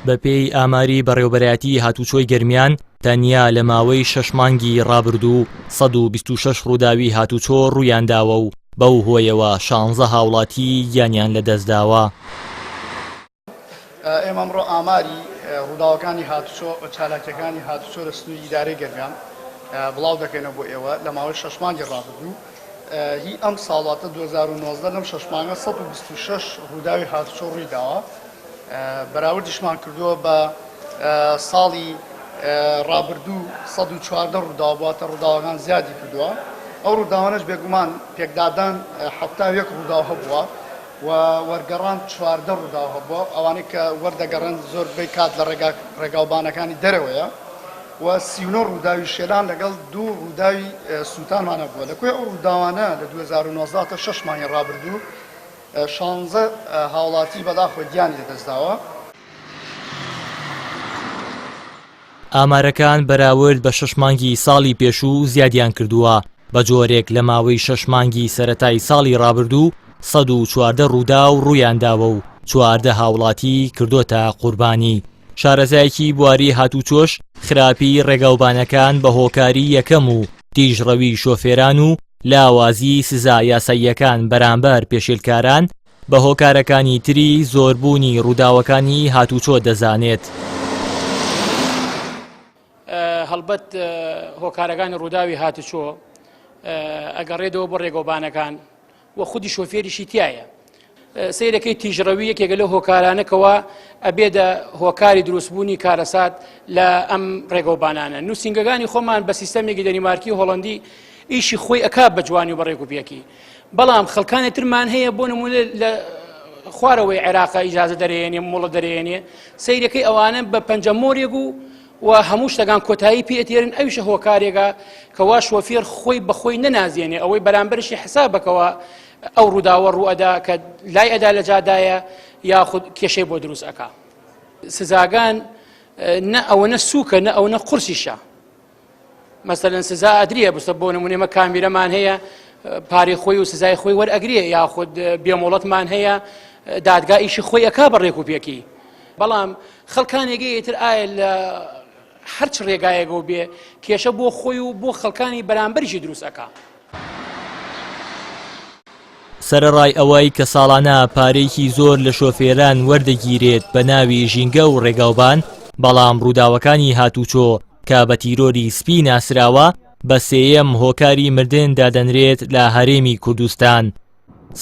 بەپێی ئاماری بەڕێوەبەرایەتی هاتوچۆی گەرمیان تەنیا لە ماوەی 6 مانگی ڕابردوو 126 ڕووداوی هاتوچۆ ڕوویانداوە و بەو هۆیەوە 16 هاوڵاتی گیانیان لەدەستداوە. ئێمە ئەمڕۆ ئاماری ڕووداوەکانی هاتوچۆ چالاکیەکانی هاتوچۆ لە سنووری ئیدارەی گەرمیان بڵاو دەکەینەوە بۆ ئێوە لە ماوەی 6 مانگی ڕابردوو. هی ئەم ساڵاتە 2019 لەم 6 مانگە 126 ڕووداوی هاتوچۆ ڕوویداوە. بەراوردیشمان کردووە بە ساڵی ڕابردوو 114 ڕووداوە بوواتە ڕووداوەکان زیادی کردووە. ئەو ڕووداوانەش بێگومان پێکدادان 71 ڕووداو هەبووە و وەرگەڕان 14 ڕووداو هەبووە. ئەوانەی کە وەردەگەڕن زۆربەی کات لە ڕێگاوبانەکانی دەرەوەیە و 39 ڕووداوی شێلان لەگەڵ 2 ڕووداوی سووتانمانە بووە. لەکوێ ئەو ڕووداوانە لە 2019 تا 6 مانگی ڕابردوو 16 هاوڵاتی بەداخۆ گیانی لەدەستداوە. ئامارەکان بەراورد بە 6 مانگی ساڵی پێشوو زیادیان کردووە. بە جۆرێک لە ماوەی 6 مانگی سەرەتای ساڵی ڕابردوو 114 ڕووداو ڕوویانداوە و 14 هاوڵاتی کردوتە قوربانی. شارەزایەکی بواری هاتوچۆش خراپی ڕێگاوبانەکان بە هۆکاری یەکەم و تیژڕەوی شۆفێران و لاوازی سزا یاساییەکان بەرامبەر پێشێلکاران بە هۆکارەکانی تری زۆربوونی ڕووداوەکانی هاتوچۆ دەزانێت. هەڵبەت هۆکارەکانی ڕووداوی هاتوچۆ ئەگەڕێتەوە بۆ ڕێگەوبانەکان و خودی شۆفێریشی تایە. سیرەکەی تیژڕەوی یەکێکە لە هۆکارانەکەوە ئەبێدە هۆکاری دروستبوونی کارەسات لە ئەم ڕێگەوبانانە. نووسنگەکانی خۆمان بە سیستەمێکی دەنیمارکی هۆڵندی ئیشی خۆی ئەکا بە جوانی و بە ڕێکوپێکی. بەڵام خەڵکانی ترمان هەیە بۆ نمونە لە خوارەوەی عێراق ئیجازە دەرێنێ مۆڵە دەرێنێ سیرەکەی ئەوانە بە پەنجەمۆرێک و هەموو شتەکان کۆتایی پێتێرن ئەویشە هۆکارێکە کەوا شۆفێر خۆی بەخۆی نەنازیێنێ ئەوەی بەرامبەرشی حسابەکەوە ئەو ڕووداوە ڕوئەدا کە لای ئەدا لە جادایە یاخود کێشەی بۆ دروست ئەکا. سزاگان نە ئەوەنە سووکە نە ئەوەنە قورسیشە. مەسەلەن سزا ئەدرێ بستە بۆ نمونێمە کامیرەمان هەیە پارەی خۆی و سزای خۆی وەرئەگرێ یاخود بێمۆڵەتمان هەیە دادگا ئیشی خۆی ئەکا بە ڕێکوپێکی. بەڵام خەڵکانێکی تر ئایا لە هەرچ ڕێگایەکە بێ کێشە بۆ خۆی و بۆ خەڵکانی بەرامبەرشی دروست ئەکا. سەرەڕای ئەوەی کە ساڵانە پارەیەکی زۆر لە شۆفێران وەردەگیرێت بە ناوی ژینگە و ڕێگاوبان، بەڵام ڕووداوەکانی هاتوچۆ کە بە تیرۆری سپی ناسراوە بە سێیەم هۆکاری مردن دادەنرێت لە هەرێمی کوردستان.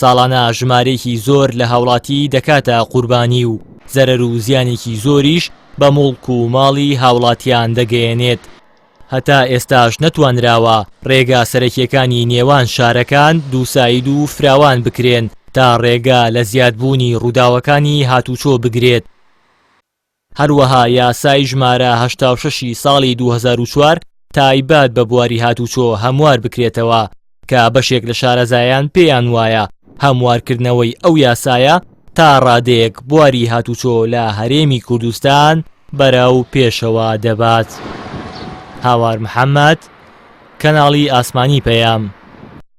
ساڵانە ژمارەیەکی زۆر لە هاوڵاتی دەکاتە قوربانی و زەرەر و زیانێکی زۆریش بە مڵک و ماڵی هاوڵاتیان دەگەیەنێت. هەتا ئێستاش نەتوانراوە ڕێگا سەرەکیەکانی نێوان شارەکان دووساید و فراوان بکرێن تا ڕێگا لە زیادبوونی ڕووداوەکانی هاتوچۆ بگرێت. هەروەها یاسای ژمارە 86 ساڵی 2004 تایبەت بە بواری هاتوچۆ هەموار بکرێتەوە کە بەشێک لە شارەزایان پێیان وایە هەموارکردنەوەی ئەو یاسایە تا ڕادەیەک بواری هاتوچۆ لە هەرێمی کوردستان بەرەو پێشەوە دەبات. هاوار محەممەد، کەناڵی ئاسمانی پەیام.